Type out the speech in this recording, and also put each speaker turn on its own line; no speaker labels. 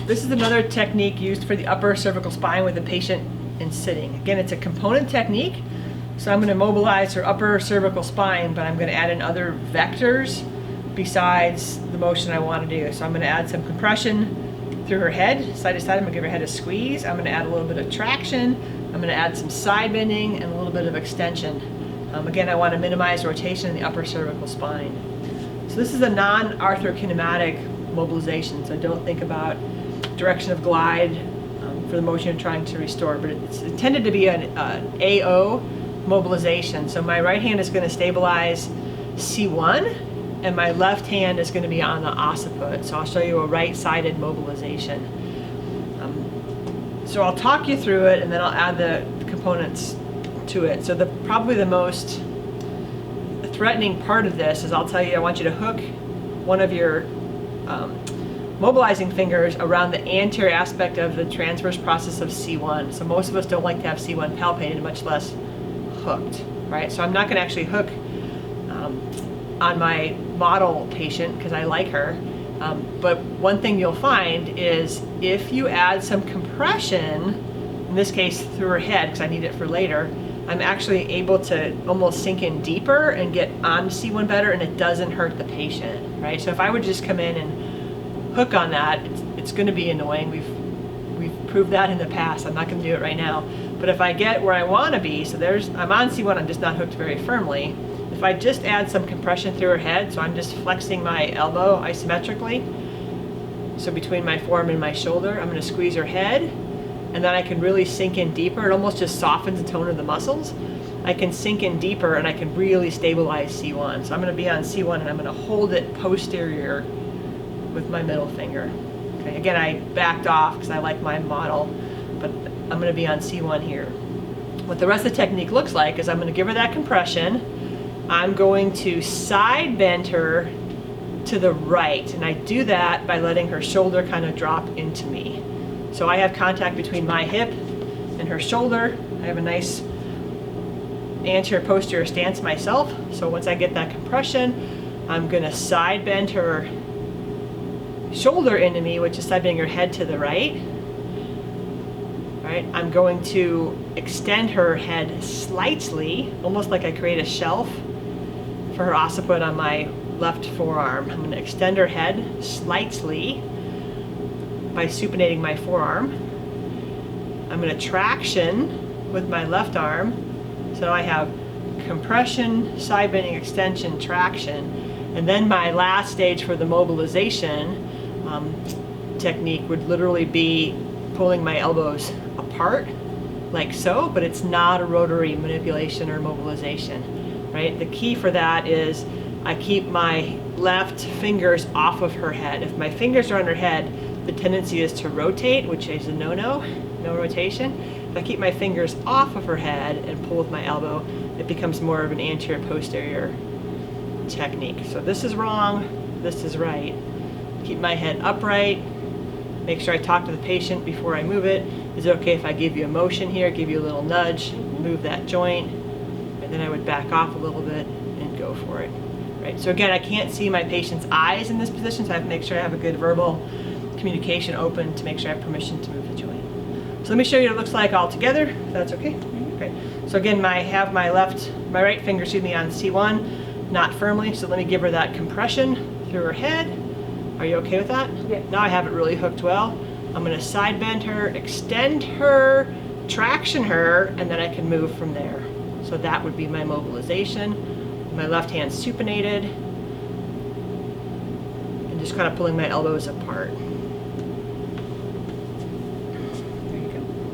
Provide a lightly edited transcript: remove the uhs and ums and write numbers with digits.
This is another technique used for the upper cervical spine with the patient in sitting. Again, it's a component technique, so I'm going to mobilize her upper cervical spine, but I'm going to add in other vectors besides the motion I want to do. So I'm going to add some compression through her head, side to side. I'm going to give her head a squeeze. I'm going to add a little bit of traction. I'm going to add some side bending and a little bit of extension. Again, I want to minimize rotation in the upper cervical spine. So this is a non-arthrokinematic mobilization, so don't think about direction of glide for the motion you're trying to restore, but it's intended to be an AO mobilization. So my right hand is going to stabilize C1 and my left hand is going to be on the occiput. So I'll show you a right-sided mobilization. So I'll talk you through it and then I'll add the components to it. So probably the most threatening part of this is I'll tell you, I want you to hook one of your mobilizing fingers around the anterior aspect of the transverse process of C1. So most of us don't like to have C1 palpated, much less hooked, right? So I'm not going to actually hook on my model patient because I like her. But one thing you'll find is if you add some compression, in this case through her head, because I need it for later, I'm actually able to almost sink in deeper and get on C1 better, and it doesn't hurt the patient, right? So if I would just come in and hook on that, it's going to be annoying. We've proved that in the past. I'm not going to do it right now. But if I get where I want to be, so I'm on C1, I'm just not hooked very firmly. If I just add some compression through her head, so I'm just flexing my elbow isometrically, so between my forearm and my shoulder, I'm going to squeeze her head, and then I can really sink in deeper. It almost just softens the tone of the muscles. I can sink in deeper and I can really stabilize C1. So I'm going to be on C1 and I'm going to hold it posterior with my middle finger. Okay. Again, I backed off because I like my model, but I'm going to be on C1 here. What the rest of the technique looks like is I'm going to give her that compression. I'm going to side bend her to the right, and I do that by letting her shoulder kind of drop into me. So I have contact between my hip and her shoulder. I have a nice anterior posterior stance myself. So once I get that compression, I'm going to side bend her shoulder into me, which is side bending her head to the right. Right? I'm going to extend her head slightly, almost like I create a shelf for her occiput on my left forearm. I'm going to extend her head slightly by supinating my forearm. I'm going to traction with my left arm. So I have compression, side bending, extension, traction. And then my last stage for the mobilization technique would literally be pulling my elbows apart like so, but it's not a rotary manipulation or mobilization, right? The key for that is I keep my left fingers off of her head. If my fingers are on her head, the tendency is to rotate, which is a no rotation. If I keep my fingers off of her head and pull with my elbow, it becomes more of an anterior posterior technique. So this is wrong, this is right. Keep my head upright. Make sure I talk to the patient before I move it. Is it okay if I give you a motion here, give you a little nudge, move that joint, and then I would back off a little bit and go for it. Right? So again, I can't see my patient's eyes in this position, so I have to make sure I have a good verbal communication open to make sure I have permission to move the joint. So let me show you what it looks like all together, if that's okay. Okay. So again, I have my right finger, on C1, not firmly, so let me give her that compression through her head. Are you okay with that?
Yeah.
Now I have it really hooked well. I'm going to side bend her, extend her, traction her, and then I can move from there. So that would be my mobilization. My left hand supinated, and just kind of pulling my elbows apart.